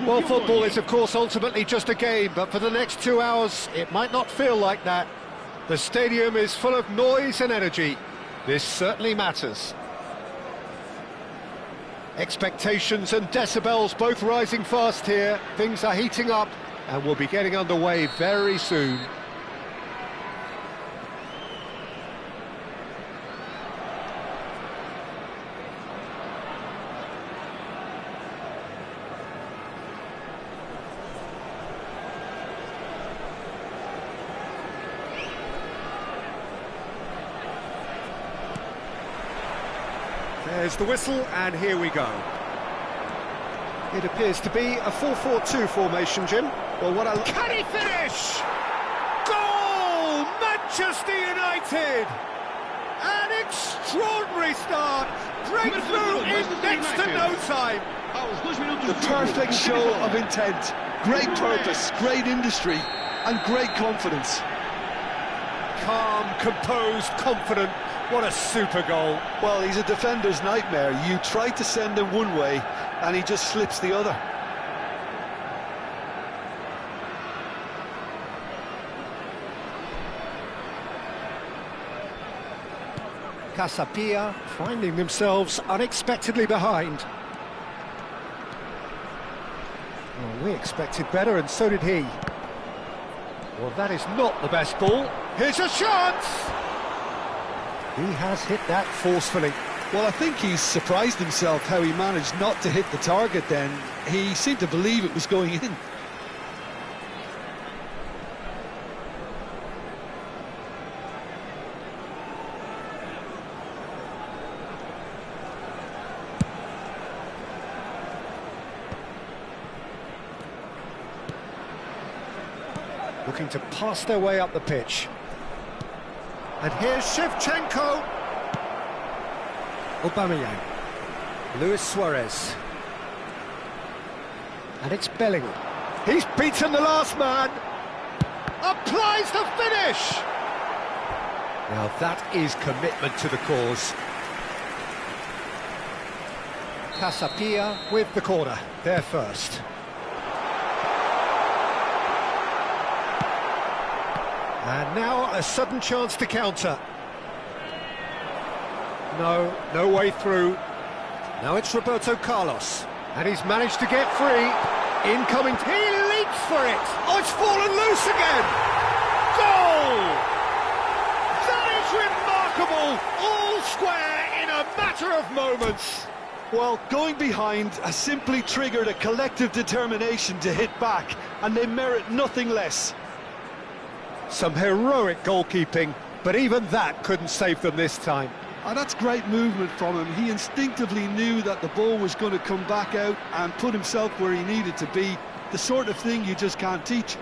Well, football is of course ultimately just a game, but for the next 2 hours it might not feel like that. The stadium is full of noise and energy. This certainly matters. Expectations and decibels both rising fast here. Things are heating up and we'll be getting underway very soon. There's the whistle, and here we go. It appears to be a 4-4-2 formation, Jim. Well, what a... Can he finish? Goal! Manchester United! An extraordinary start! Breakthrough in next to no time! The perfect show of intent. Great purpose, great industry, and great confidence. Calm, composed, confident. What a super goal. Well, he's a defender's nightmare. You try to send him one way, and he just slips the other. Casapia finding themselves unexpectedly behind. Well, we expected better, and so did he. Well, that is not the best ball. Here's a chance! He has hit that forcefully. Well, I think he's surprised himself how he managed not to hit the target then. He seemed to believe it was going in. Looking to pass their way up the pitch. And here's Shevchenko. Aubameyang. Luis Suarez. And it's Bellingham. He's beaten the last man. Applies the finish. Now that is commitment to the cause. Casapia with the corner, there first. And now a sudden chance to counter. No way through. Now it's Roberto Carlos, and he's managed to get free. Incoming, he leaps for it. Oh, it's fallen loose again. Goal! That is remarkable. All square in a matter of moments. Well, going behind has simply triggered a collective determination to hit back, and they merit nothing less. Some heroic goalkeeping, but even that couldn't save them this time. And that's great movement from him. He instinctively knew that the ball was going to come back out and put himself where he needed to be. The sort of thing you just can't teach.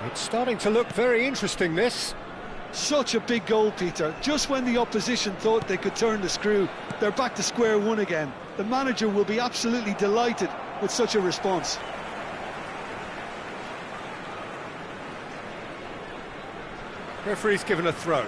It's starting to look very interesting, this. Such a big goal, Peter. Just when the opposition thought they could turn the screw, they're back to square one again. The manager will be absolutely delighted with such a response. Referee's given a throw.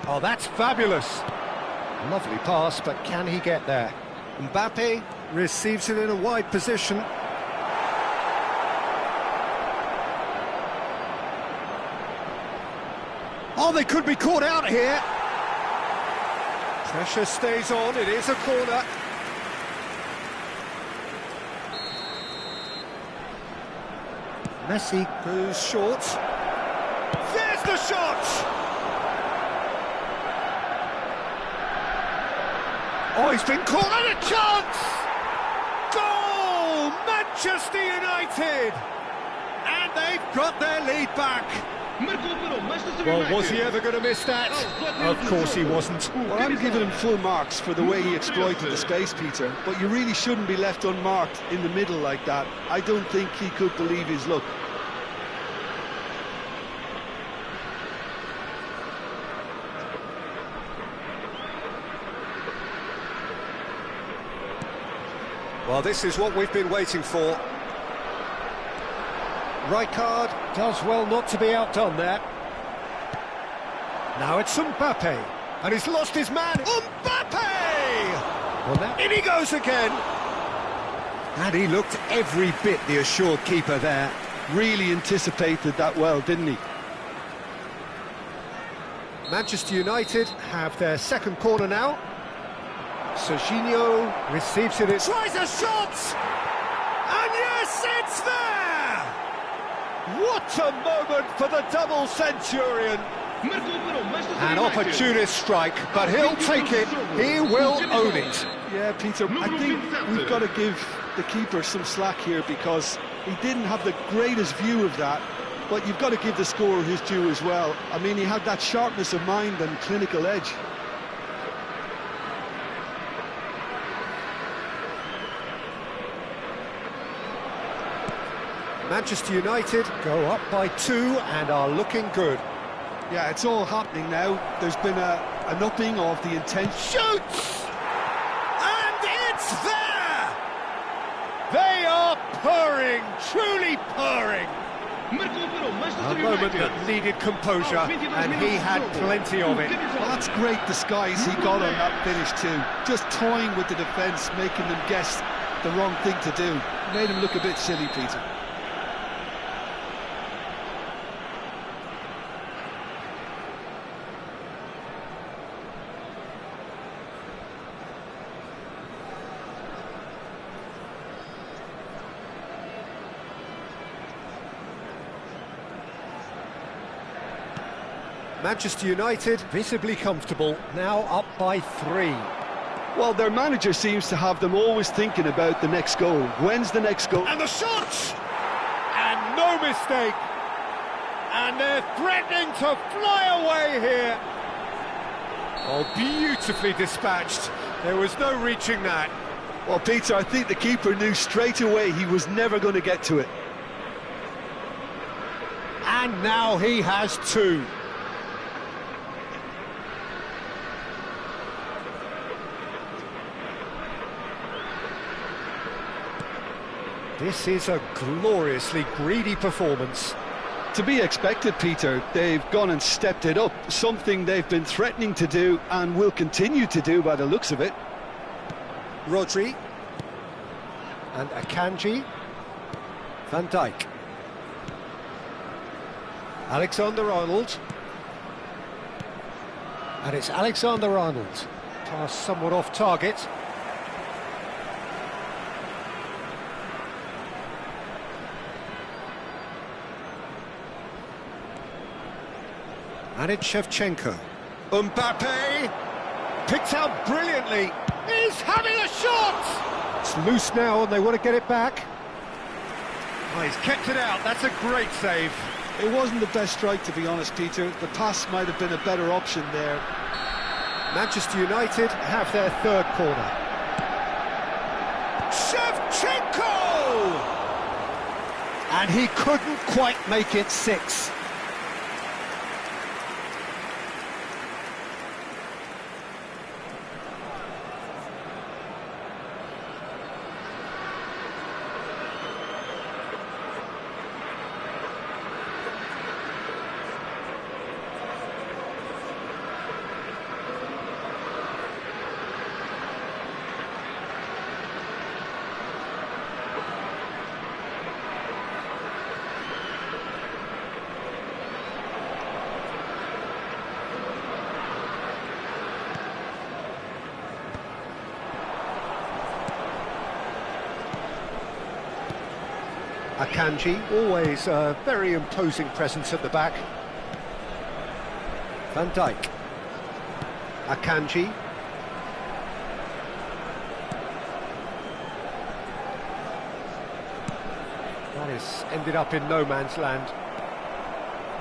Oh, that's fabulous. Lovely pass, but can he get there? Mbappe receives it in a wide position. Oh, they could be caught out here. Pressure stays on, it is a corner. Messi goes short. There's the shot! Oh, he's been caught at a chance! Goal! Manchester United! And they've got their lead back. Well, was he ever going to miss that? Of course he wasn't. Well, I'm giving him full marks for the way he exploited the space, Peter. But you really shouldn't be left unmarked in the middle like that. I don't think he could believe his luck. Well, this is what we've been waiting for. Rijkaard does well not to be outdone there. Now it's Mbappe, and he's lost his man. Mbappe! Well, now in he goes again. And he looked every bit the assured keeper there. Really anticipated that well, didn't he? Manchester United have their second corner now. Serginho receives it, tries a shot! And yes, it's there! What a moment for the double centurion! An opportunist strike, but he'll take it. He will own it. Yeah, Peter, I think we've got to give the keeper some slack here because he didn't have the greatest view of that, but you've got to give the scorer his due as well. I mean, he had that sharpness of mind and clinical edge. Manchester United go up by 2 and are looking good. Yeah, it's all happening now. There's been an upping of the intent. Shoots! And it's there! They are purring, truly purring. A moment that needed composure, and he had plenty of it. Well, that's great disguise he got on that finish too. Just toying with the defence, making them guess the wrong thing to do. Made him look a bit silly, Peter. Manchester United visibly comfortable, now up by 3. Well, their manager seems to have them always thinking about the next goal. When's the next goal? And the shot! And no mistake! And they're threatening to fly away here! Oh, beautifully dispatched. There was no reaching that. Well, Peter, I think the keeper knew straight away he was never going to get to it. And now he has 2. This is a gloriously greedy performance. To be expected, Peter. They've gone and stepped it up, something they've been threatening to do and will continue to do by the looks of it. Rodri. And Akanji. Van Dijk. Alexander-Arnold. And it's Alexander-Arnold. Pass somewhat off target. And it's Shevchenko. Mbappe! Picked out brilliantly. He's having a shot! It's loose now and they want to get it back. Oh, he's kept it out. That's a great save. It wasn't the best strike, to be honest, Peter. The pass might have been a better option there. Manchester United have their 3rd corner. Shevchenko! And he couldn't quite make it 6. Akanji, always a very imposing presence at the back. Van Dijk. Akanji. That has ended up in no man's land.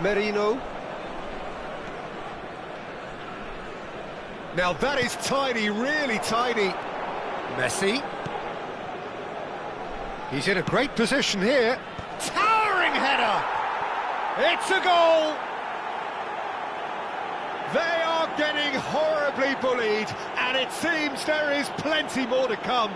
Merino. Now that is tiny, really tiny. Messi. He's in a great position here. Towering header! It's a goal! They are getting horribly bullied, and it seems there is plenty more to come.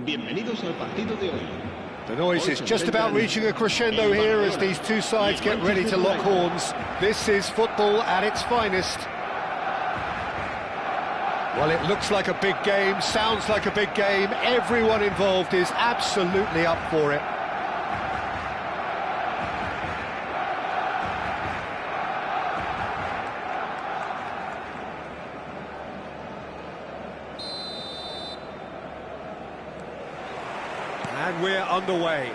Bienvenidos al partido de hoy. The noise is just about reaching a crescendo here as these two sides get ready to lock horns. This is football at its finest. Well, it looks like a big game, sounds like a big game. Everyone involved is absolutely up for it. And we're underway.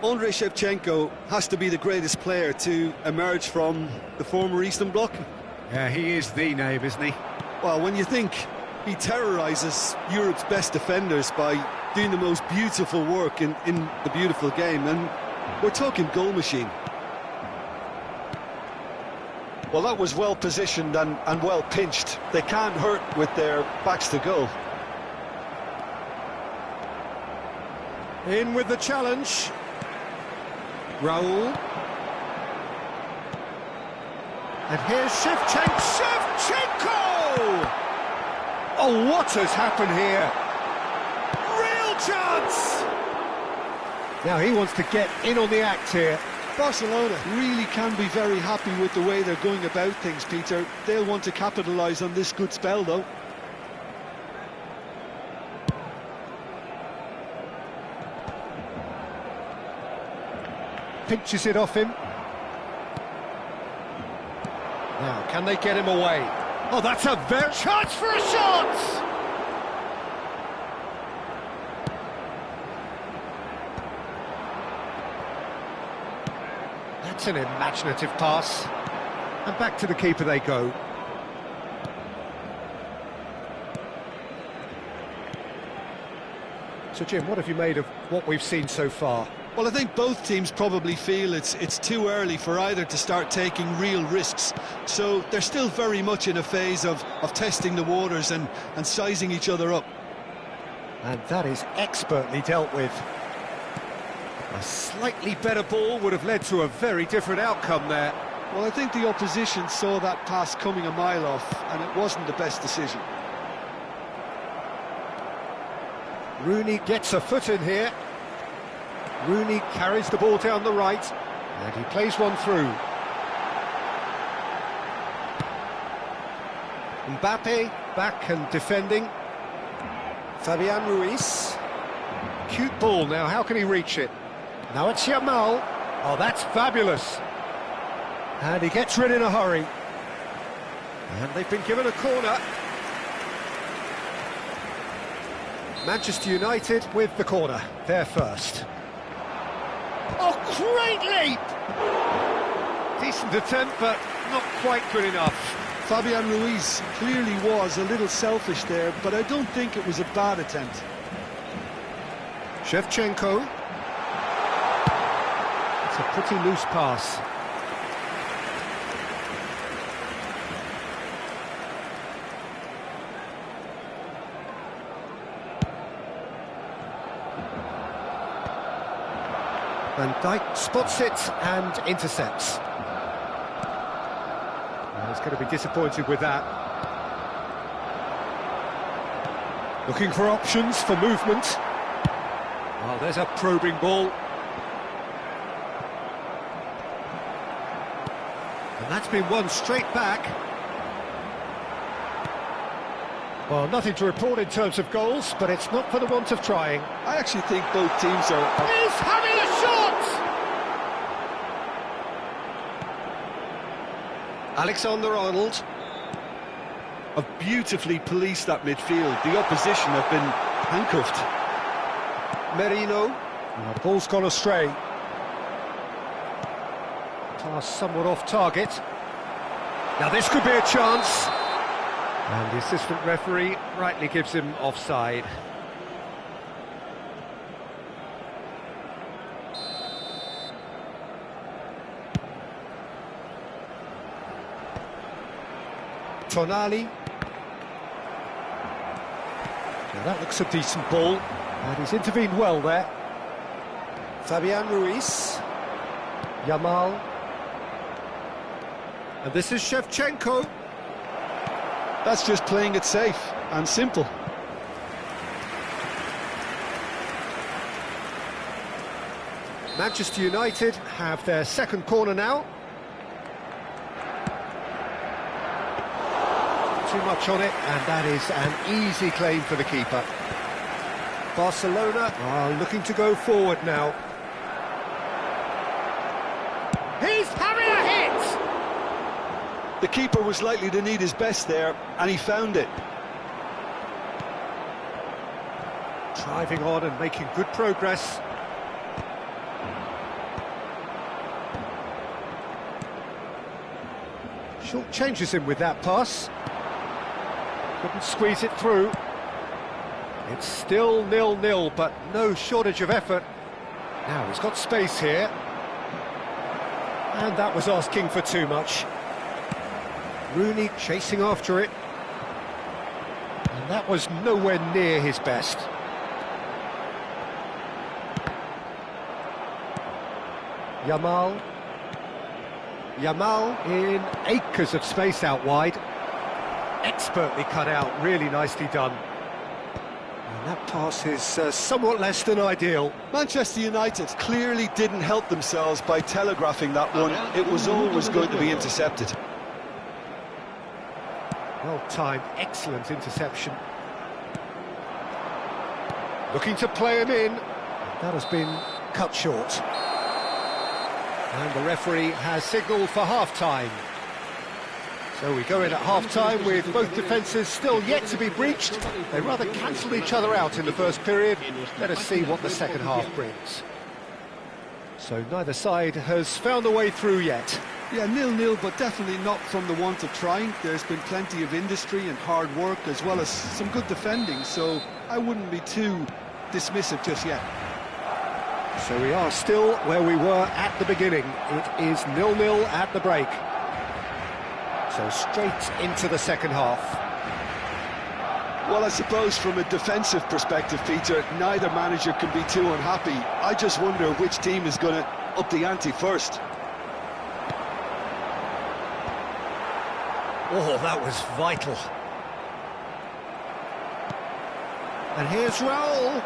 Andrei Shevchenko has to be the greatest player to emerge from the former Eastern Bloc. Yeah, he is the name, isn't he? Well, when you think he terrorises Europe's best defenders by doing the most beautiful work in the beautiful game, and we're talking goal machine. Well, that was well positioned and well pinched. They can't hurt with their backs to goal. In with the challenge. Raul. And here's Shevchenko! Oh, what has happened here? Real chance! Now he wants to get in on the act here. Barcelona really can be very happy with the way they're going about things, Peter. They'll want to capitalise on this good spell, though. Pinches it off him. Now, can they get him away? Oh, that's a very... chance for a shot! That's an imaginative pass. And back to the keeper they go. So, Jim, what have you made of what we've seen so far? Well, I think both teams probably feel it's too early for either to start taking real risks. So they're still very much in a phase of testing the waters and sizing each other up. And that is expertly dealt with. A slightly better ball would have led to a very different outcome there. Well, I think the opposition saw that pass coming a mile off, and it wasn't the best decision. Rooney gets a foot in here. Rooney carries the ball down the right, and he plays one through. Mbappe back and defending. Fabian Ruiz. Cute ball now, how can he reach it? Now it's Yamal. Oh, that's fabulous. And he gets rid in a hurry. And they've been given a corner. Manchester United with the corner, they're first. Oh, great leap! Decent attempt, but not quite good enough. Fabian Ruiz clearly was a little selfish there, but I don't think it was a bad attempt. Shevchenko. It's a pretty loose pass. Van Dijk spots it and intercepts. Well, he's going to be disappointed with that. Looking for options for movement. Oh, there's a probing ball. And that's been won straight back. Well, nothing to report in terms of goals, but it's not for the want of trying. I actually think both teams are... He's having a shot! Alexander-Arnold. have beautifully policed that midfield. The opposition have been handcuffed. Merino. Oh, the ball's gone astray. Pass somewhat off target. Now this could be a chance. And the assistant referee rightly gives him offside. Tonali. Now that looks a decent ball, and he's intervened well there. Fabian Ruiz. Yamal. And this is Shevchenko. That's just playing it safe and simple. Manchester United have their second corner now. Too much on it, and that is an easy claim for the keeper. Barcelona are looking to go forward now. He's having a hit! The keeper was likely to need his best there, and he found it. Driving on and making good progress. Short changes him with that pass. Couldn't squeeze it through. It's still 0-0, but no shortage of effort. Now he's got space here. And that was asking for too much. Rooney chasing after it. And that was nowhere near his best. Yamal. Yamal in acres of space out wide. Expertly cut out, really nicely done. And that pass is somewhat less than ideal. Manchester United clearly didn't help themselves by telegraphing that one. It was always going to be intercepted. Well-timed, excellent interception. Looking to play him in. That has been cut short. And the referee has signalled for half-time. So we go in at half-time with both defences still yet to be breached. They rather cancelled each other out in the first period. Let us see what the second half brings. So neither side has found a way through yet. Yeah, 0-0, but definitely not from the want of trying. There's been plenty of industry and hard work, as well as some good defending, so I wouldn't be too dismissive just yet. So we are still where we were at the beginning. It is 0-0 at the break. So straight into the second half. Well, I suppose from a defensive perspective, Peter, neither manager can be too unhappy. I just wonder which team is going to up the ante first. Oh, that was vital. And here's Raul.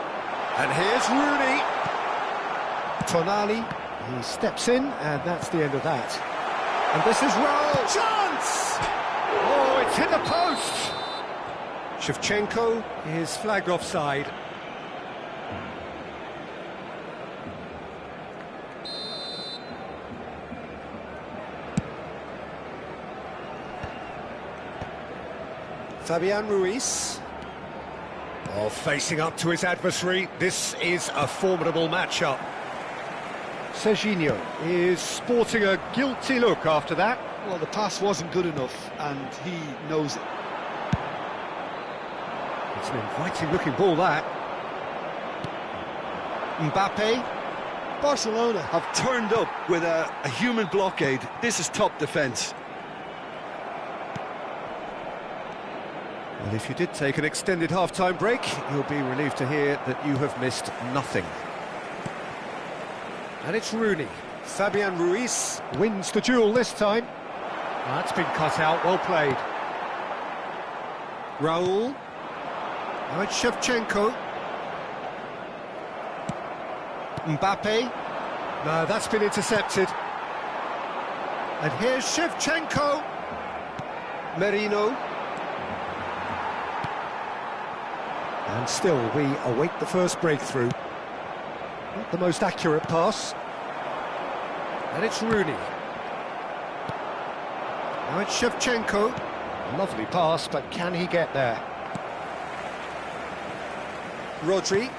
And here's Rooney. Tonali, he steps in, and that's the end of that. And this is Raul. Chance! Oh, it's hit the post. Shevchenko is flagged offside. Fabian Ruiz. Oh, facing up to his adversary. This is a formidable matchup. Serginho is sporting a guilty look after that. Well, the pass wasn't good enough, and he knows it. It's an inviting-looking ball, that. Mbappe. Barcelona have turned up with a human blockade. This is top defence. And if you did take an extended half-time break, you'll be relieved to hear that you have missed nothing. And it's Rooney. Fabian Ruiz wins the duel this time. That's been cut out, well played. Raul. Now it's Shevchenko. Mbappe. No, that's been intercepted. And here's Shevchenko. Merino. And still, we await the first breakthrough. Not the most accurate pass. And it's Rooney. Now it's Shevchenko. Lovely pass, but can he get there? Rodri.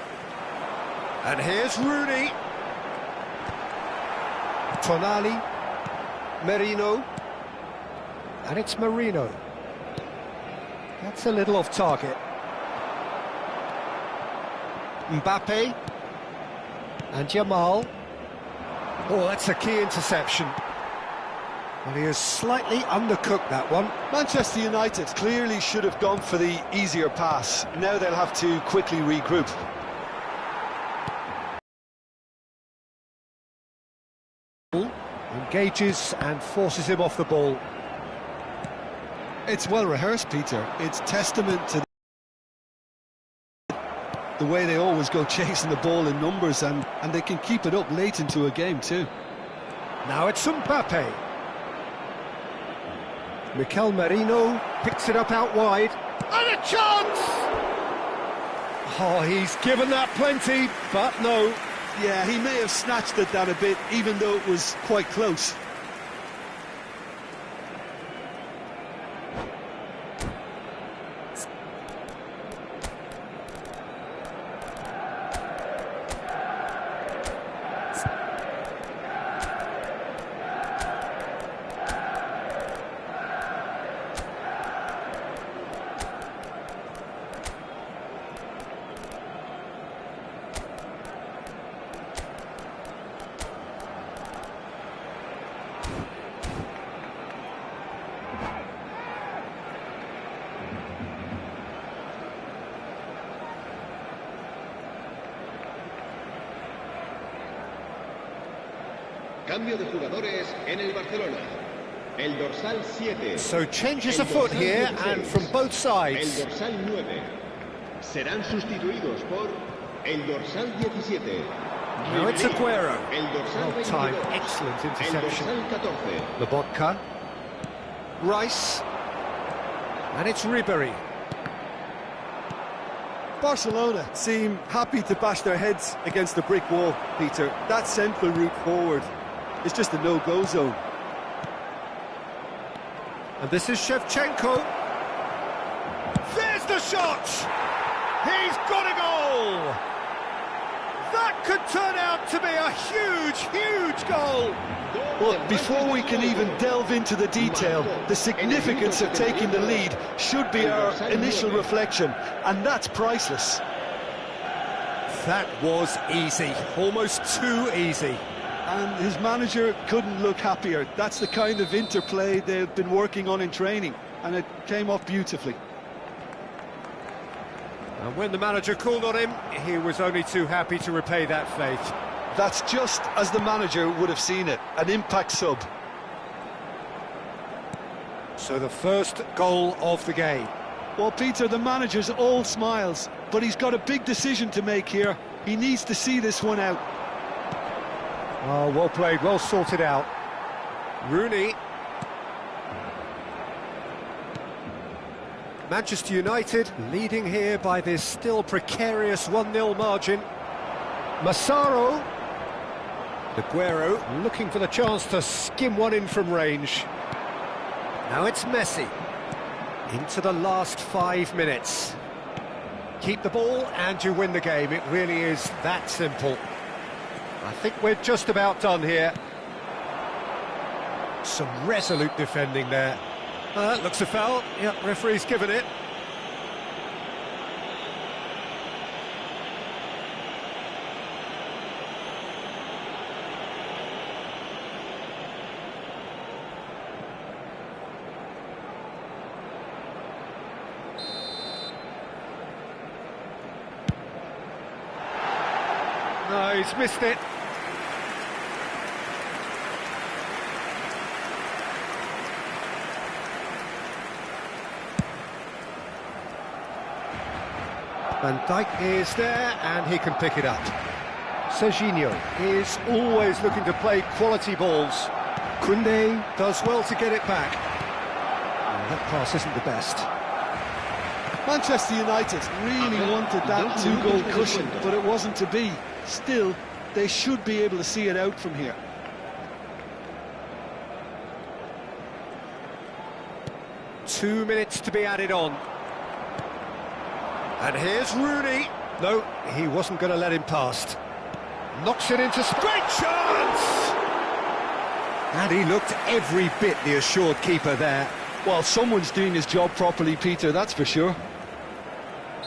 And here's Rooney. Tonali. Merino. And it's Marino. That's a little off target. Mbappe. And Jamal. Oh, that's a key interception. Well, he has slightly undercooked that one. Manchester United clearly should have gone for the easier pass. Now they'll have to quickly regroup. Engages and forces him off the ball. It's well rehearsed, Peter. It's testament to the way they always go chasing the ball in numbers, and they can keep it up late into a game too. Now it's Mbappe. Mikel Merino picks it up out wide. And a chance! Oh, he's given that plenty, but no. Yeah, he may have snatched it down a bit, even though it was quite close. Cambio de jugadores en el Barcelona. El dorsal 7. So changes afoot here, 16, and from both sides. El dorsal 9. Serán sustituidos por el dorsal 17. Now it's Aguero. El dorsal Well timed, 22. excellent El interception. dorsal 14. Lobotka. Rice. And it's Ribery. Barcelona seem happy to bash their heads against a brick wall, Peter. That central route forward is just a no-go zone. And this is Shevchenko. There's the shot! He's got a goal! That could turn out to be a huge, huge goal! Well, before we can even delve into the detail, the significance of taking the lead should be our initial reflection, and that's priceless. That was easy, almost too easy. And his manager couldn't look happier. That's the kind of interplay they've been working on in training, and it came off beautifully. And when the manager called on him, he was only too happy to repay that faith. That's just as the manager would have seen it, an impact sub. So the first goal of the game. Well, Peter, the manager's all smiles, but he's got a big decision to make here. He needs to see this one out. Oh, well played, well sorted out. Rooney. Manchester United leading here by this still precarious 1-0 margin. Massaro. Aguero looking for the chance to skim one in from range. Now it's Messi. Into the last 5 minutes. Keep the ball and you win the game. It really is that simple. I think we're just about done here. Some resolute defending there. That looks a foul. Yep, referee's given it. No, he's missed it. Van Dijk is there, and he can pick it up. Serginho is always looking to play quality balls. Koundé does well to get it back. Oh, that pass isn't the best. Manchester United really wanted that two-goal cushion, but it wasn't to be. Still, they should be able to see it out from here. Two minutes to be added on. And here's Rooney. No, he wasn't going to let him past. Knocks it into... Great chance! And he looked every bit the assured keeper there. Well, someone's doing his job properly, Peter, that's for sure.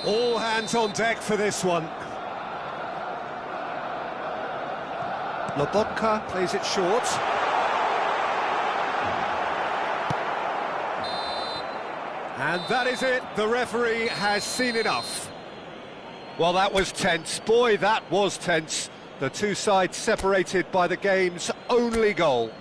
All hands on deck for this one. Lobotka plays it short. And that is it. The referee has seen enough. Well, that was tense. Boy, that was tense. The two sides separated by the game's only goal.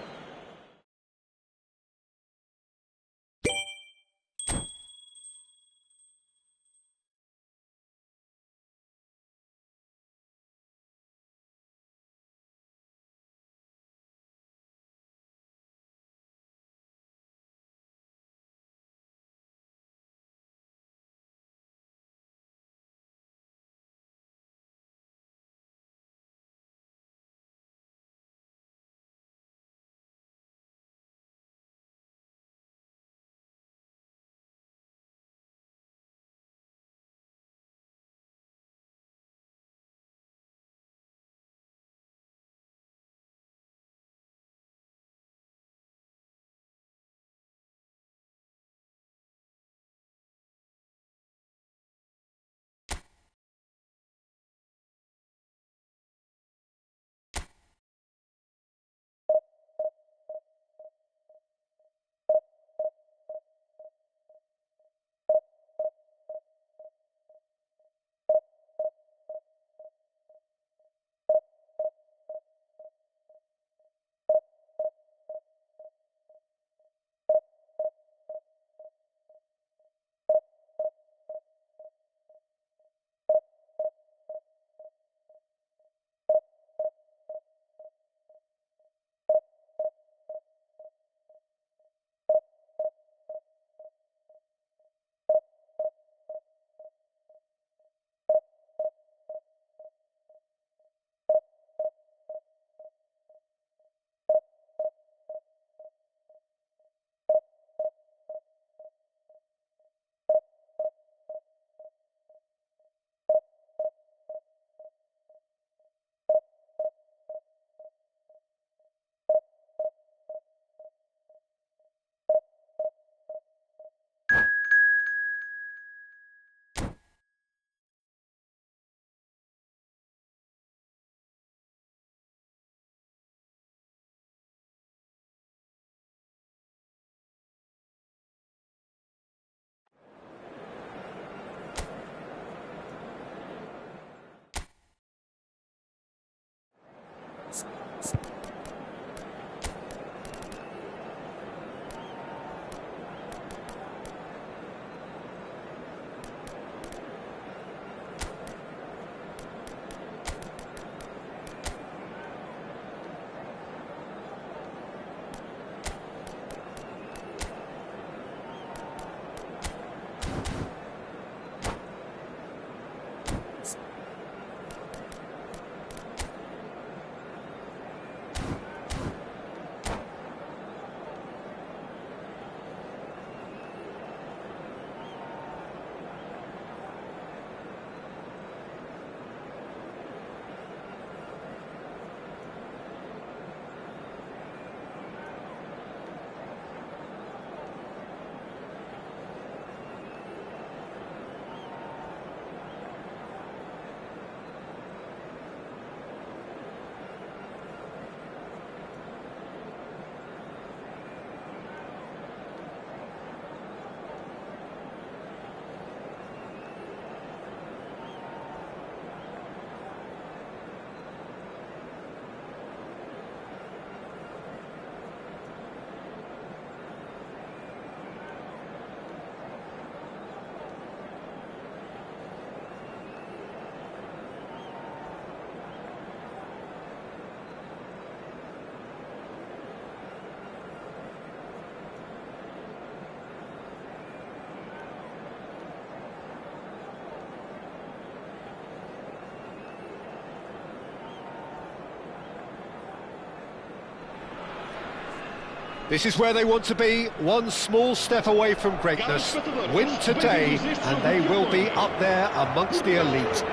This is where they want to be, one small step away from greatness. Win today, and they will be up there amongst the elite.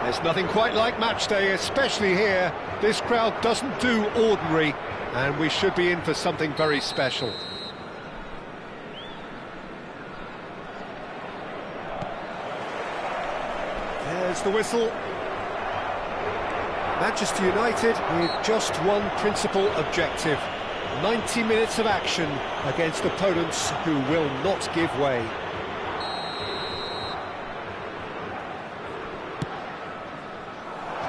There's nothing quite like match day, especially here. This crowd doesn't do ordinary, and we should be in for something very special. There's the whistle. Manchester United with just one principal objective: 90 minutes of action against opponents who will not give way.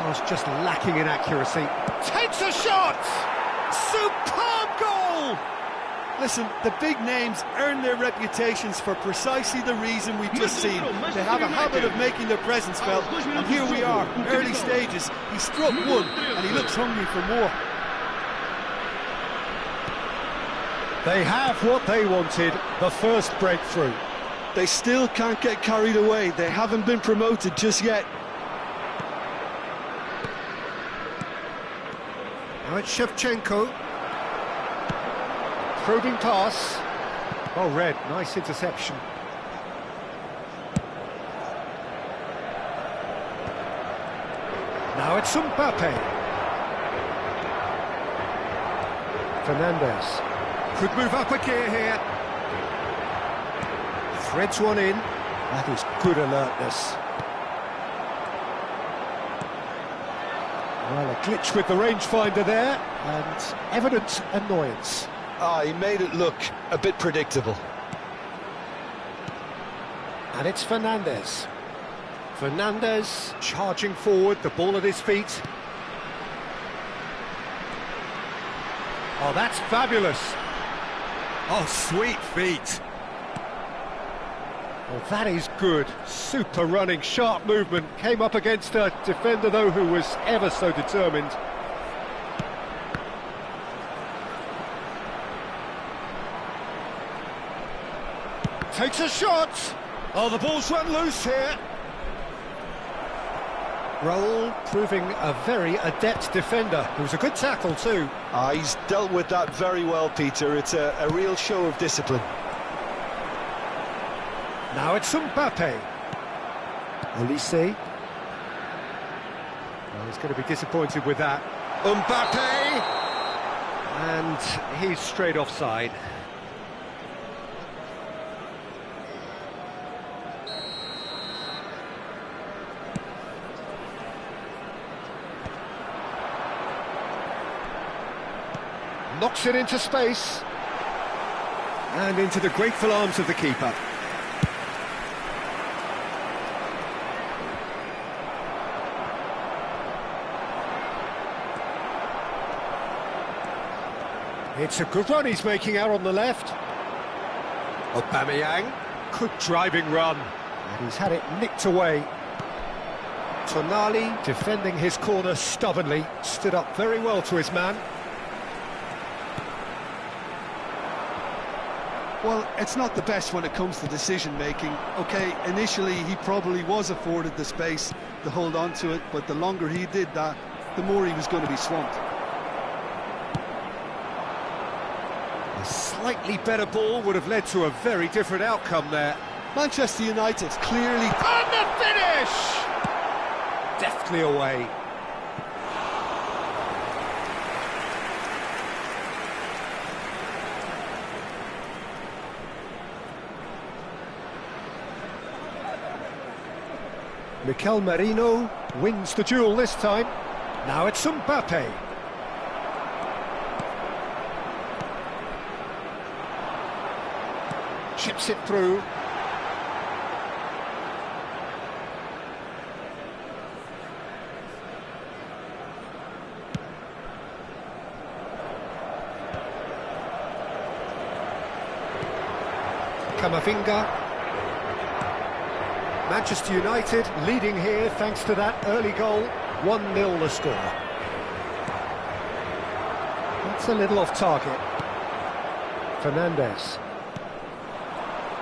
Pass just lacking in accuracy. Takes a shot! Superb goal! Listen, the big names earn their reputations for precisely the reason we've just seen. They have a habit of making their presence felt, and here we are, early stages. He struck one, and he looks hungry for more. They have what they wanted, the first breakthrough. They still can't get carried away. They haven't been promoted just yet. Now it's Shevchenko. Probing pass. Oh, Red, nice interception. Now it's Mbappe. Fernandez. Could move up a gear here. Threads one in. That is good alertness. Well, a glitch with the rangefinder there, and evident annoyance. He made it look a bit predictable. And it's Fernandez. Fernandez charging forward, the ball at his feet. Oh, that's fabulous. Oh, sweet feet. Well, that is good. Super running, sharp movement. Came up against a defender, though, who was ever so determined. Takes a shot. Oh, the ball's run loose here. Raul proving a very adept defender. It was a good tackle too. He's dealt with that very well, Peter. It's a real show of discipline. Now it's Mbappe. Olise. Well, he's going to be disappointed with that. Mbappe! And he's straight offside. Knocks it into space. And into the grateful arms of the keeper. It's a good run he's making out on the left. Aubameyang. Good driving run. And he's had it nicked away. Tonali defending his corner stubbornly. Stood up very well to his man. Well, it's not the best when it comes to decision-making. OK, initially he probably was afforded the space to hold on to it, but the longer he did that, the more he was going to be swamped. A slightly better ball would have led to a very different outcome there. Manchester United clearly... And the finish! Deftly away. Mikel Merino wins the duel this time. Now it's Mbappe. Chips it through. Camavinga. Manchester United leading here thanks to that early goal. 1-0 the score. That's a little off target. Fernandez.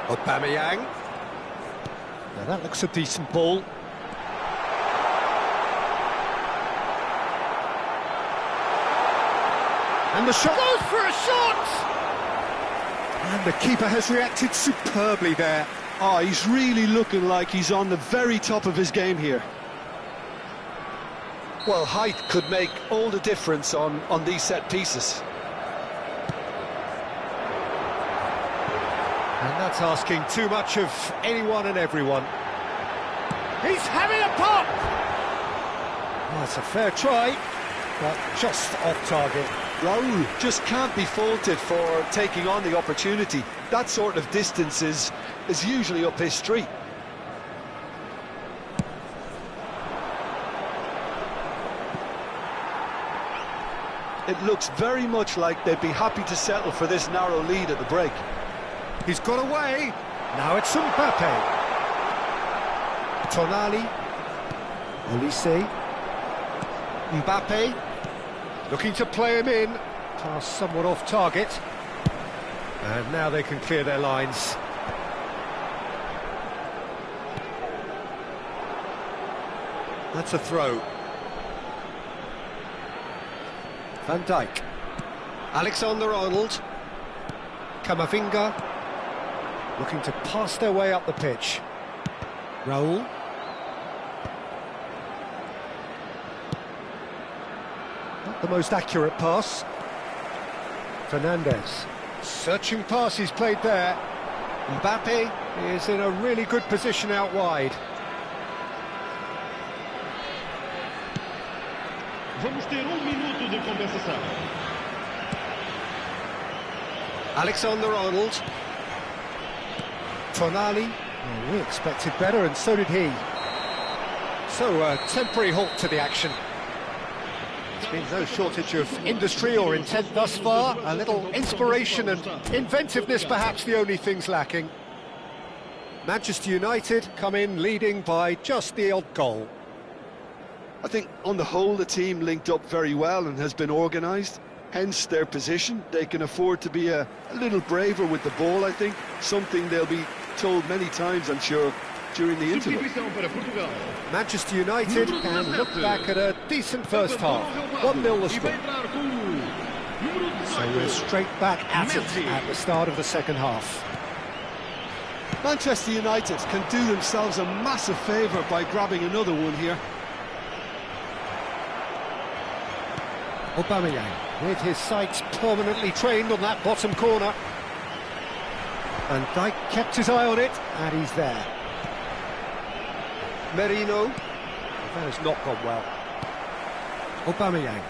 Aubameyang. Now that looks a decent ball. And the shot goes for a shot! And the keeper has reacted superbly there. Oh, he's really looking like he's on the very top of his game here. Well, height could make all the difference on these set pieces. And that's asking too much of anyone and everyone. He's having a pop! Well, that's a fair try, but just off target. Raul just can't be faulted for taking on the opportunity. That sort of distance is usually up his street. It looks very much like they'd be happy to settle for this narrow lead at the break. He's got away. Now it's Mbappe. Tonali. Olise. Mbappe. Looking to play him in. Pass somewhat off target. And now they can clear their lines. That's a throw. Van Dijk. Alexander-Arnold. Camavinga. Looking to pass their way up the pitch. Raul. Not the most accurate pass. Fernandez. Searching pass he's played there. Mbappe is in a really good position out wide. Vamos ter minuto de compensação. Alexander-Arnold. Tonali. Well, we expected better, and so did he. So, a temporary halt to the action. There's been no shortage of industry or intent thus far. A little inspiration and inventiveness, perhaps the only things lacking. Manchester United come in leading by just the odd goal. I think on the whole the team linked up very well and has been organised, hence their position. They can afford to be a little braver with the ball, I think, something they'll be told many times, I'm sure, during the interval. Manchester United can look back at a decent first half. 1-0 the score. So we're straight back at it at the start of the second half. Manchester United can do themselves a massive favour by grabbing another one here. Aubameyang, with his sights permanently trained on that bottom corner. Van Dijk kept his eye on it, and he's there. Merino. That has not gone well. Aubameyang.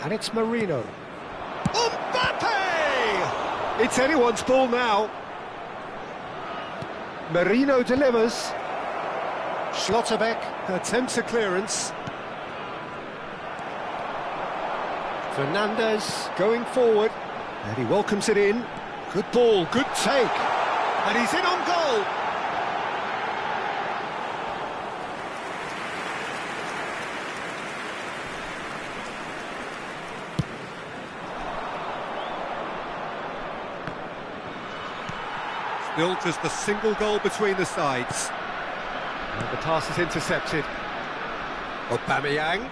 And it's Merino. Mbappe! It's anyone's ball now. Merino delivers. Schlotterbeck attempts a clearance. Fernandez going forward, and he welcomes it in. Good ball, good take, and he's in on goal. Still just a single goal between the sides. And the pass is intercepted. Aubameyang.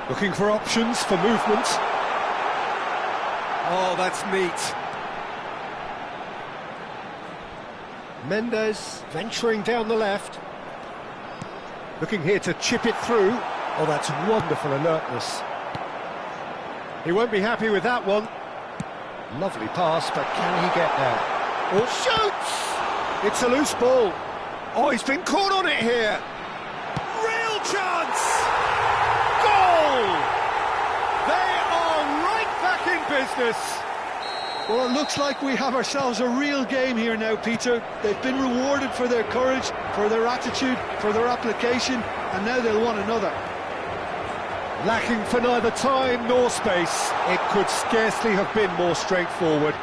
Looking for options for movement. Oh, that's neat. Mendes venturing down the left. Looking here to chip it through. Oh, that's wonderful alertness. He won't be happy with that one. Lovely pass, but can he get there? Oh, shoots! It's a loose ball. Oh, he's been caught on it here. Real chance! Goal! They are right back in business. Well, it looks like we have ourselves a real game here now, Peter. They've been rewarded for their courage, for their attitude, for their application, and now they'll want another. Lacking for neither time nor space. It could scarcely have been more straightforward.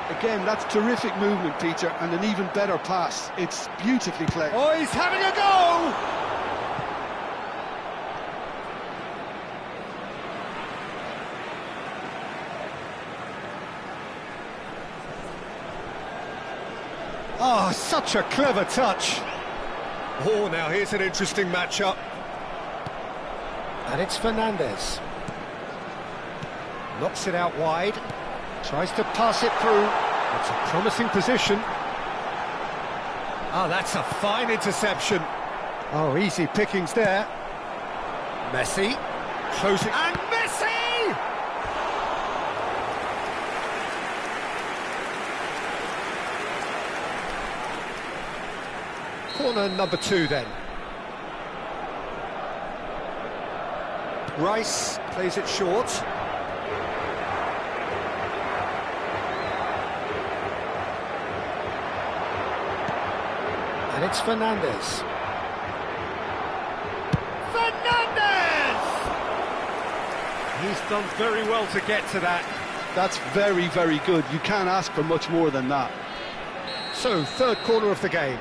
Again, that's terrific movement, Peter, and an even better pass. It's beautifully played. Oh, he's having a go! Oh, such a clever touch. Oh, now here's an interesting matchup. And it's Fernandez. Knocks it out wide. Tries to pass it through. It's a promising position. Oh, that's a fine interception. Oh, easy pickings there. Messi, closing, and Messi! Corner number 2 then. Rice plays it short. And it's Fernandez. Fernandez! He's done very well to get to that. That's very, very good. You can't ask for much more than that. So, third corner of the game.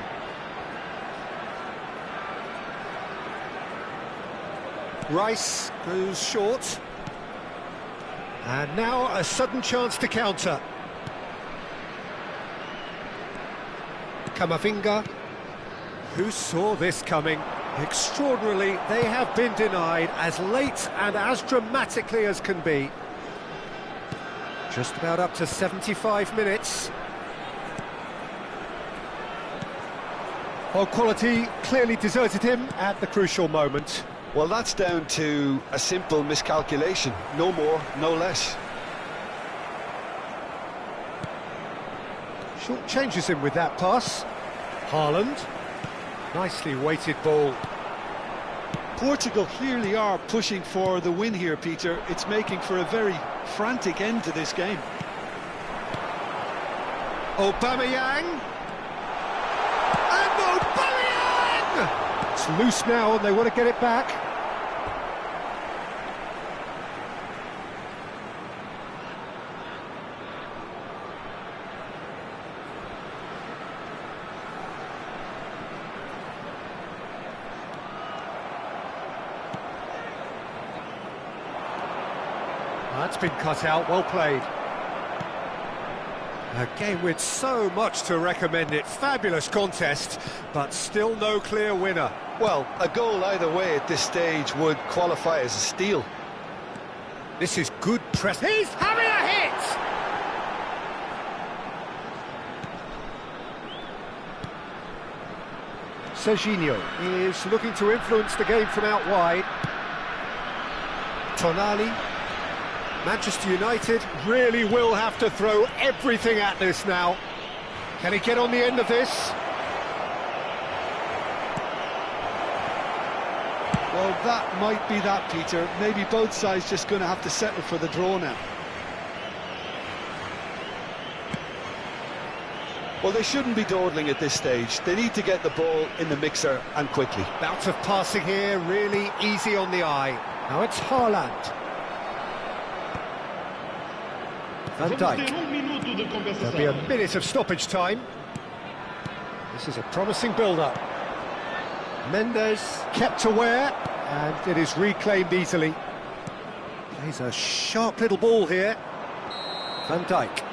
Rice goes short. And now a sudden chance to counter. Camavinga. Who saw this coming? Extraordinarily, they have been denied as late and as dramatically as can be. Just about up to 75 minutes. Well, quality clearly deserted him at the crucial moment. Well, that's down to a simple miscalculation. No more, no less. Short changes him with that pass. Haaland. Nicely weighted ball. Portugal clearly are pushing for the win here, Peter. It's making for a very frantic end to this game. Aubameyang! And Aubameyang! It's loose now and they want to get it back. That's been cut out, well played. A game with so much to recommend it. Fabulous contest, but still no clear winner. Well, a goal either way at this stage would qualify as a steal. This is good press. He's having a hit! Serginho is looking to influence the game from out wide. Tonali. Manchester United really will have to throw everything at this now. Can he get on the end of this? Well, that might be that, Peter. Maybe both sides just going to have to settle for the draw now. Well, they shouldn't be dawdling at this stage. They need to get the ball in the mixer and quickly. Bout of passing here, really easy on the eye. Now it's Haaland. Van Dijk. There'll be a minute of stoppage time. This is a promising build-up. Mendes kept aware, and it is reclaimed easily. Plays a sharp little ball here. Van Dijk.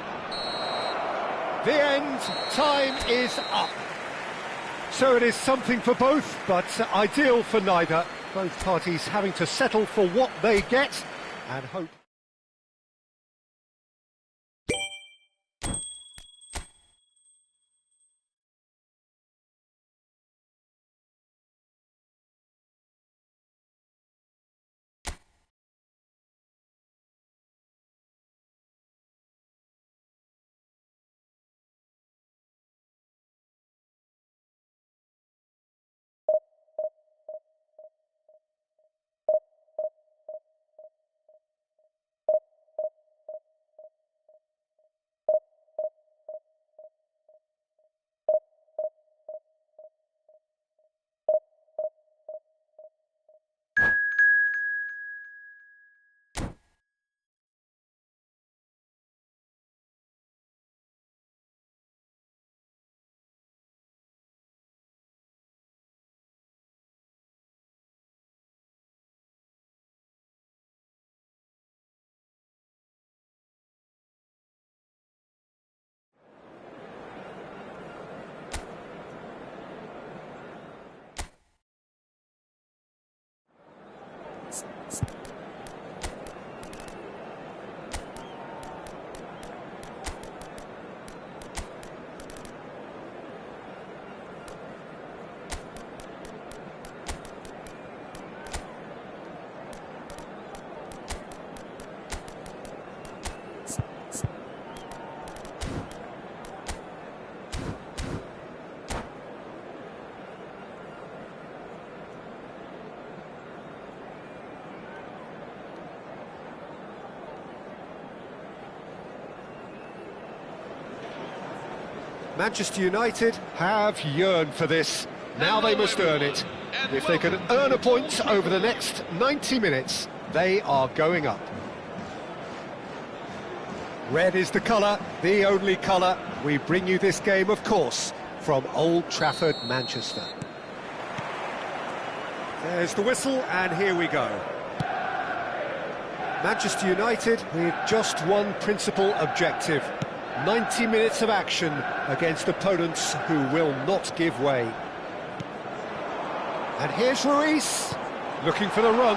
The end time is up. So it is something for both, but ideal for neither. Both parties having to settle for what they get and hope. Manchester United have yearned for this. Now they must earn it. If they can earn a point over the next 90 minutes, they are going up. Red is the colour, the only colour. We bring you this game, of course, from Old Trafford, Manchester. There's the whistle, and here we go. Manchester United with just one principal objective. 90 minutes of action against opponents who will not give way. And here's Ruiz, looking for the run.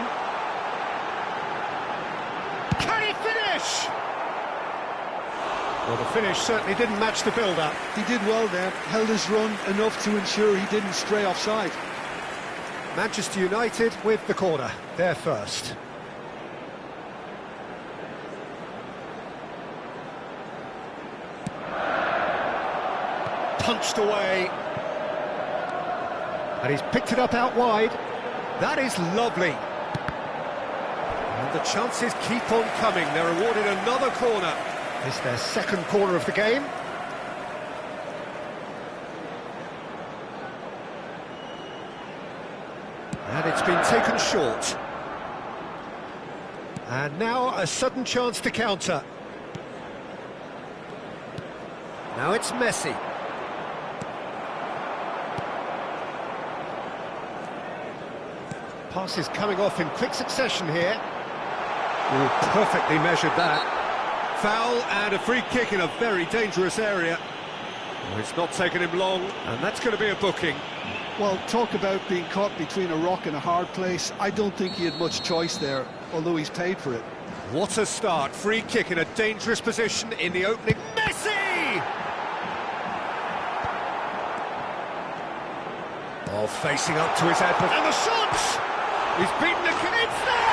Can he finish? Well, the finish certainly didn't match the build-up. He did well there, held his run enough to ensure he didn't stray offside. Manchester United with the corner, they're first. Punched away. And he's picked it up out wide. That is lovely. And the chances keep on coming. They're awarded another corner. It's their second corner of the game. And it's been taken short. And now a sudden chance to counter. Now it's Messi. Passes coming off in quick succession here. Oh, perfectly measured that. Foul and a free kick in a very dangerous area. Oh, it's not taken him long, and that's going to be a booking. Well, talk about being caught between a rock and a hard place. I don't think he had much choice there, although he's paid for it. What a start. Free kick in a dangerous position in the opening. Messi! Oh, facing up to his adversary. And the shot! He's beaten the kid. It's there!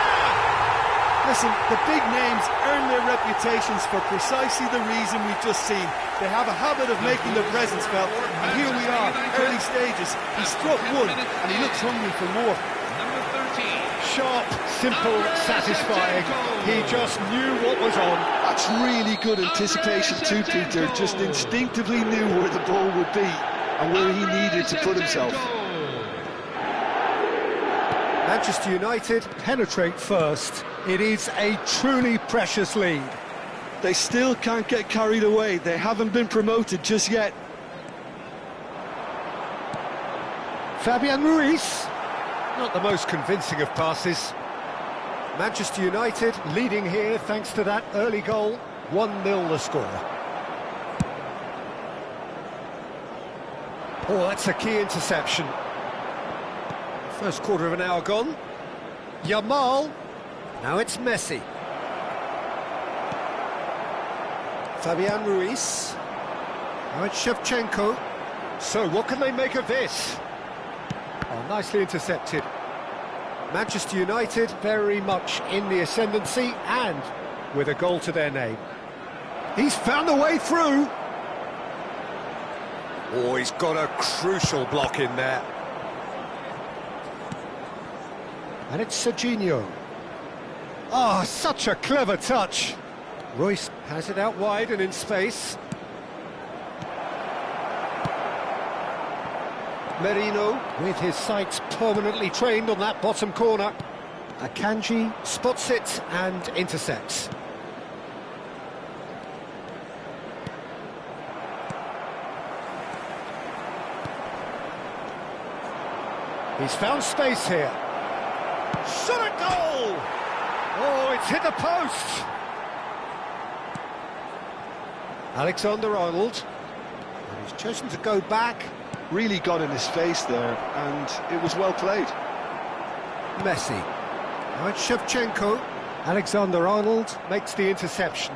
Listen, the big names earn their reputations for precisely the reason we've just seen. They have a habit of making their presence felt, and here we are, early stages. He struck one, and he looks hungry for more. Number 13. Sharp, simple, satisfying. He just knew what was on. That's really good anticipation too, Peter. Just instinctively knew where the ball would be and where he needed to put himself. Manchester United penetrate first. It is a truly precious lead. They still can't get carried away. They haven't been promoted just yet. Fabian Ruiz, not the most convincing of passes. Manchester United leading here thanks to that early goal. 1-0 the score. Oh, that's a key interception. First quarter of an hour gone. Yamal. Now it's Messi. Fabian Ruiz. Now it's Shevchenko. So what can they make of this? Oh, nicely intercepted. Manchester United very much in the ascendancy and with a goal to their name. He's found a way through. Oh, he's got a crucial block in there. And it's Serginho. Ah, such a clever touch. Royce has it out wide and in space. Merino with his sights permanently trained on that bottom corner. Akanji spots it and intercepts. He's found space here. Shot a goal! Oh, it's hit the post! Alexander-Arnold. And he's chosen to go back. Really got in his face there, and it was well played. Messi. Now it's Shevchenko. Alexander-Arnold makes the interception.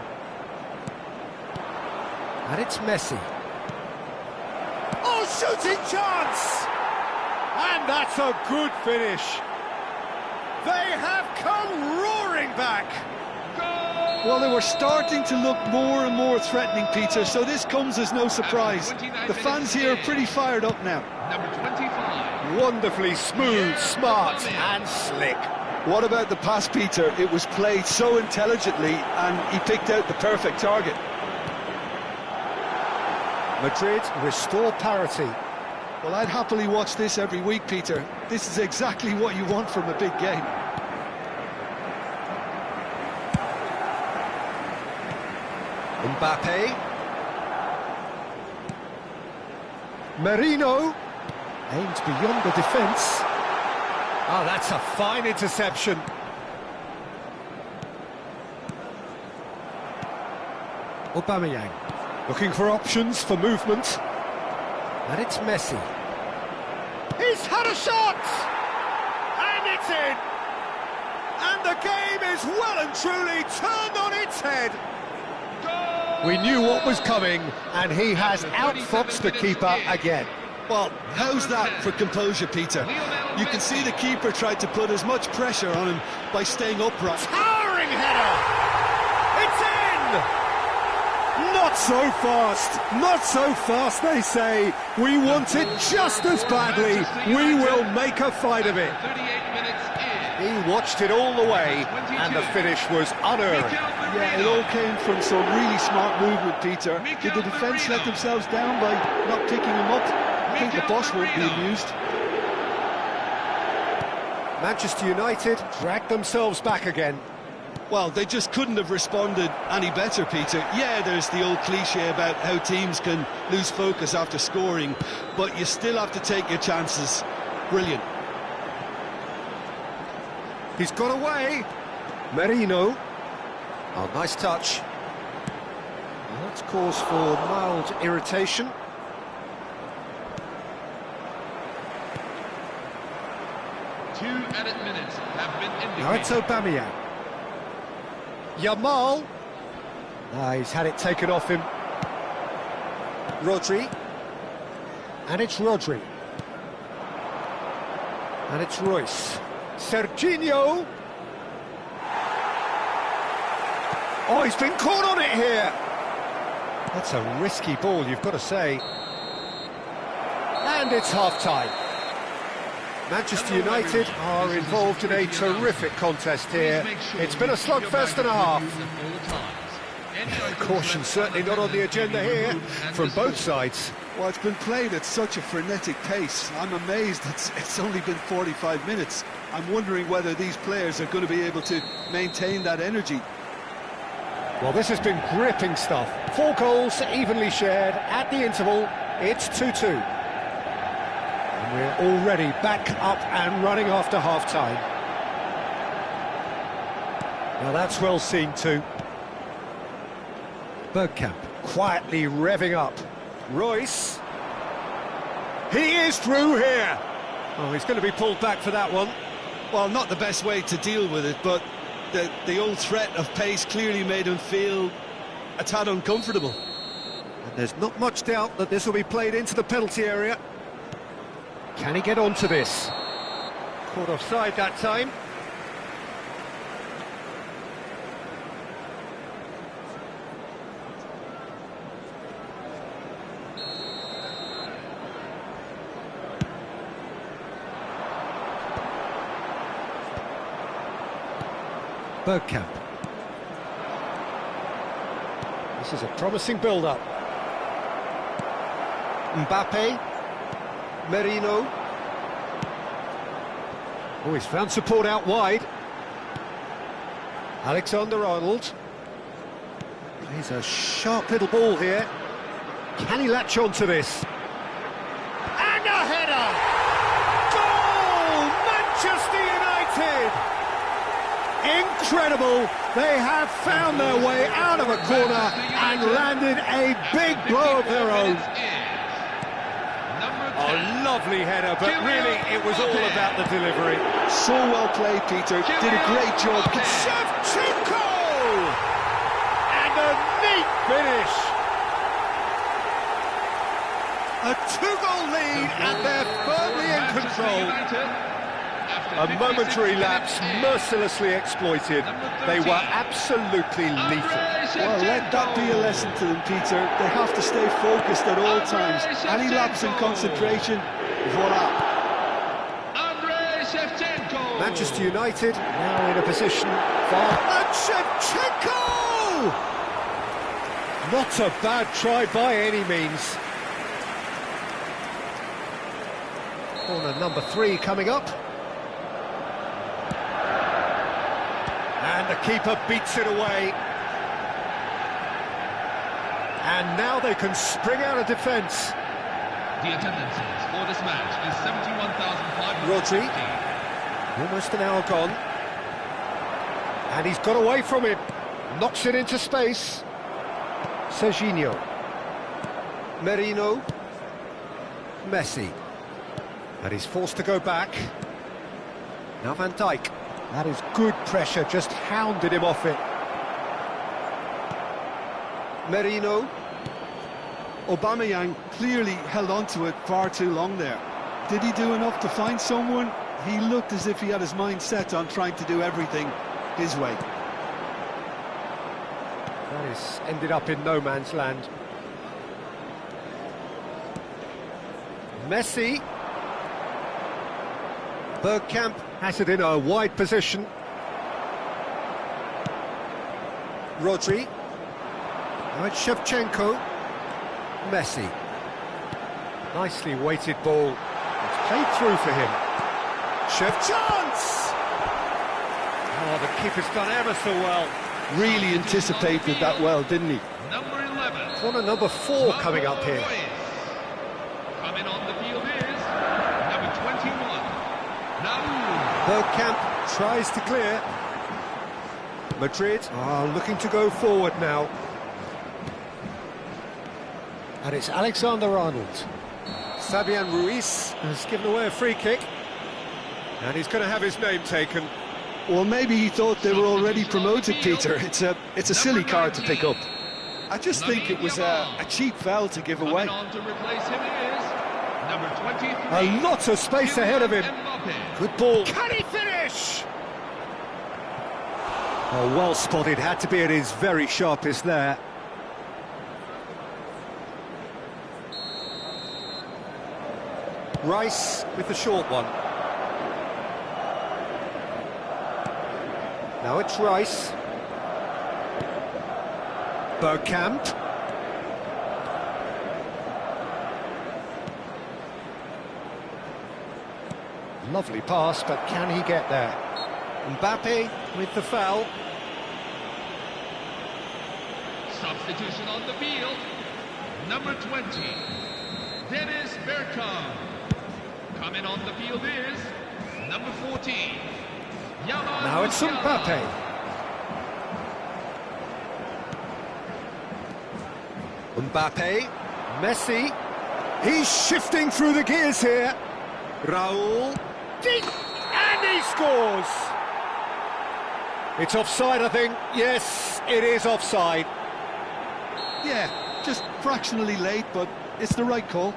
And it's Messi. Oh, shooting chance! And that's a good finish. They have come roaring back. Well, they were starting to look more and more threatening, Peter, so this comes as no surprise. The fans here are pretty fired up now. Number 25. Wonderfully smooth, smart and slick. What about the pass, Peter? It was played so intelligently and he picked out the perfect target. Madrid restore parity. Well, I'd happily watch this every week, Peter. This is exactly what you want from a big game. Mbappe. Merino. Aimed beyond the defence. Oh, that's a fine interception. Aubameyang. Looking for options for movement. And it's Messi. He's had a shot! And it's in! And the game is well and truly turned on its head. We knew what was coming, and he has outfoxed the keeper again. Well, how's that for composure, Peter? You can see the keeper tried to put as much pressure on him by staying upright. Towering header! It's in! Not so fast, they say. We want it just as badly. We will make a fight of it. He watched it all the way, and the finish was unerring. Yeah, it all came from some really smart movement, Peter. Did the defence let themselves down by not picking him up? I think the boss won't be amused. Manchester United dragged themselves back again. Well, they just couldn't have responded any better, Peter. Yeah, there's the old cliche about how teams can lose focus after scoring, but you still have to take your chances. Brilliant. He's got away. Merino. Oh, nice touch. Well, that's cause for mild irritation. Two added minutes have been indicated. Now it's Aubameyang. Yamal. He's had it taken off him. Rodri. And it's Rodri. And it's Royce. Serginho. Oh, he's been caught on it here. That's a risky ball, you've got to say. And it's half-time. Manchester United are involved in a terrific contest here. It's been a slugfest and a half. Caution certainly not on the agenda here from both sides. Well, it's been played at such a frenetic pace. I'm amazed it's only been 45 minutes. I'm wondering whether these players are going to be able to maintain that energy. Well, this has been gripping stuff. 4 goals evenly shared at the interval. It's 2-2. And we're already back up and running after half-time. Now that's well seen too. Bergkamp quietly revving up. Royce. He is through here. Oh, he's going to be pulled back for that one. Well, not the best way to deal with it, but the old threat of pace clearly made him feel a tad uncomfortable. And there's not much doubt that this will be played into the penalty area. Can he get onto this? Caught offside that time. Bergkamp. This is a promising build-up. Mbappe. Merino. Oh, he's found support out wide. Alexander-Arnold. Plays a sharp little ball here. Can he latch on to this? And a header! Goal! Manchester United! Incredible! They have found their way out of a corner and landed a big blow of their own. A lovely header, but really it was all about the delivery. So well played, Peter. Did a great job. Shevchenko! And a neat finish. A 2-goal lead, and they're firmly in control. A momentary lapse mercilessly exploited. They were absolutely lethal. Well, let that be a lesson to them, Peter. They have to stay focused at all times. Any lapse in concentration, voila. Manchester United now in a position for... And Shevchenko! Not a bad try by any means. Corner number 3 coming up. And the keeper beats it away. And now they can spring out of defence. The attendances for this match is 71,550. Rodri, almost an hour gone. And he's got away from it. Knocks it into space. Serginho. Merino. Messi. And he's forced to go back. Now Van Dijk. That is good pressure, just hounded him off it. Merino. Aubameyang clearly held on to it far too long there. Did he do enough to find someone? He looked as if he had his mind set on trying to do everything his way. That is ended up in no man's land. Messi. Bergkamp has it in a wide position. Rodri. Now it's Shevchenko. Messi. Nicely weighted ball. It's played through for him. Chance! Oh, the keeper's done ever so well. Really anticipated that well, didn't he? Number 11. Corner number 4 coming up here. Coming on the field is number 21. Now Bergkamp tries to clear. Madrid are looking to go forward now. And it's Alexander-Arnold. Fabian Ruiz has given away a free kick. And he's going to have his name taken. Well, maybe he thought they were already promoted, Peter. It's a silly card to pick up. I just think it was a cheap foul to give away. on to replace him is number 23. A lot of space ahead of him. Good ball. Can he finish? Oh, well spotted. Had to be at his very sharpest there. Rice with the short one. Now it's Rice. Bergkamp. Lovely pass, but can he get there? Mbappe with the foul. Substitution on the field. Number 20. Dennis Bergkamp. Coming on the field is number 14. Now it's Mbappe. Mbappe, Messi. He's shifting through the gears here. Raul, deep, and he scores. It's offside, I think. Yes, it is offside. Yeah, just fractionally late, but it's the right call.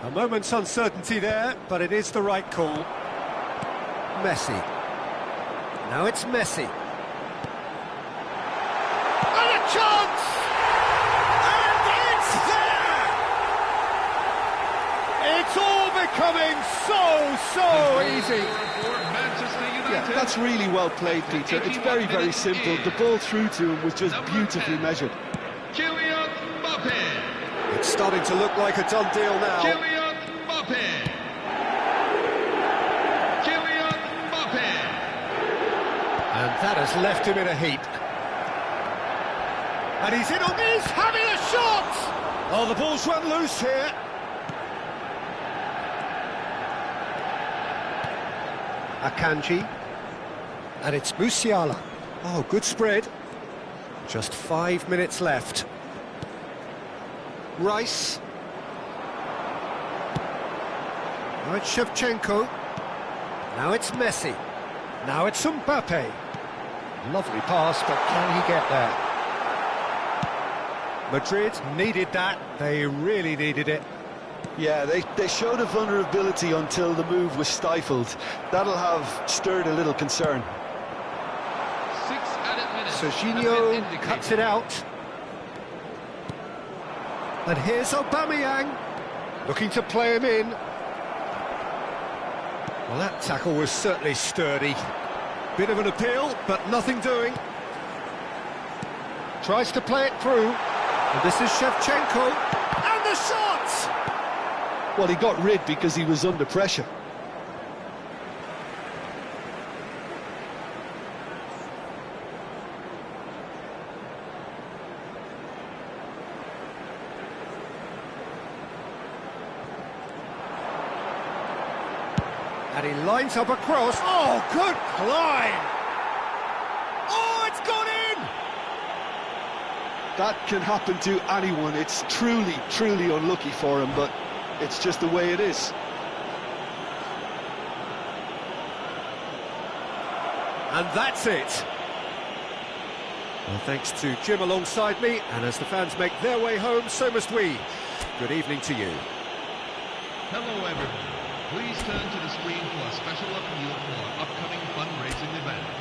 A moment's uncertainty there, but it is the right call. Messi. Now it's Messi. And a chance! And it's there! It's all becoming so easy. Yeah, that's really well played, Peter. It's very, very simple. The ball through to him was just beautifully measured. Kylian Mbappe. It's starting to look like a done deal now. Kylian Mbappe. Kylian Mbappe. And that has left him in a heap. And he's in on this, having a shot! Oh, the ball's run loose here. Akanji. And it's Musiala. Oh, good spread. Just 5 minutes left. Rice. Now it's Shevchenko. Now it's Messi. Now it's Mbappe. Lovely pass, but can he get there? Madrid needed that. They really needed it. Yeah, they showed a vulnerability until the move was stifled. That'll have stirred a little concern. 6 added minutes. Serginho cuts it out. And here's Aubameyang, looking to play him in. Well, that tackle was certainly sturdy. Bit of an appeal, but nothing doing. Tries to play it through. And this is Shevchenko. And the shot! Well, he got rid because he was under pressure. And he lines up a cross. Oh, good climb! Oh, it's gone in! That can happen to anyone. It's truly, truly unlucky for him, but it's just the way it is. And that's it. Well, thanks to Jim alongside me, and as the fans make their way home, so must we. Good evening to you. Hello everyone. Please turn to the screen for a special appeal for our upcoming fundraising event.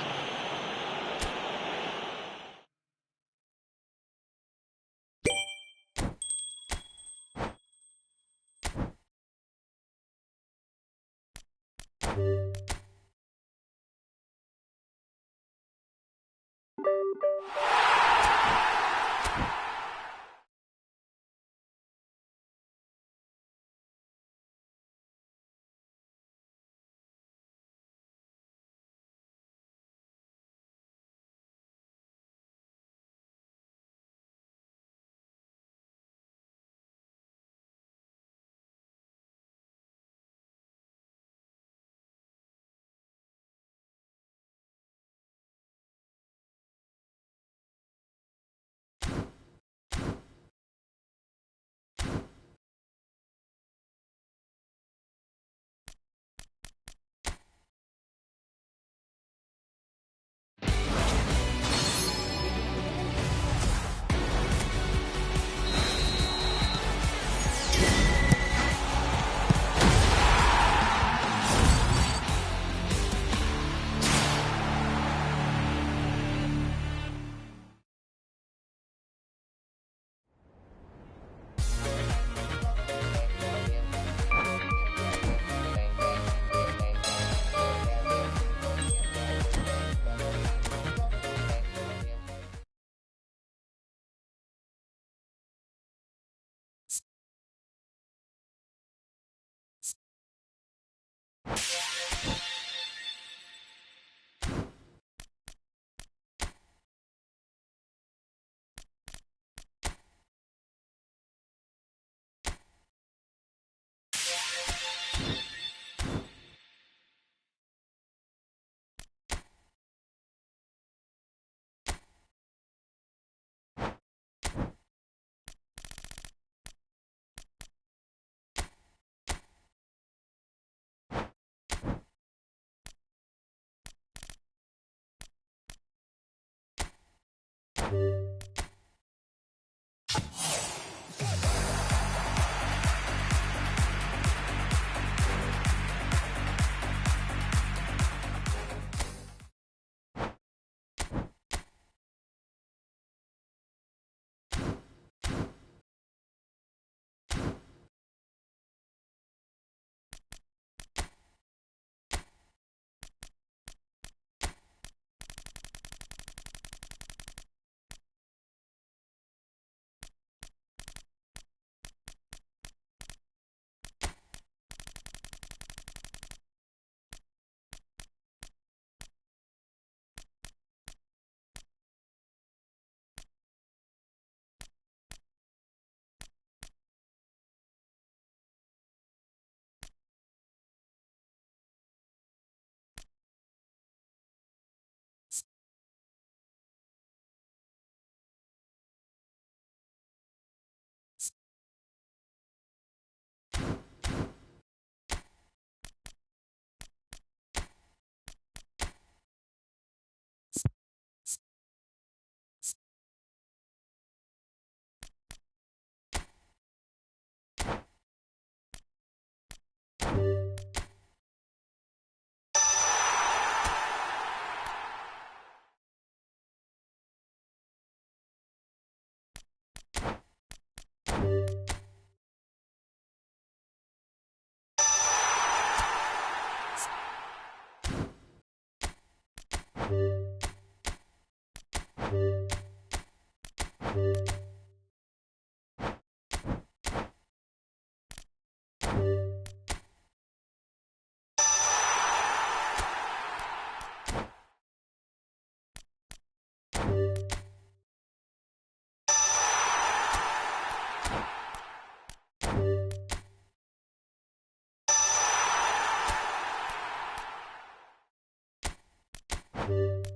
you.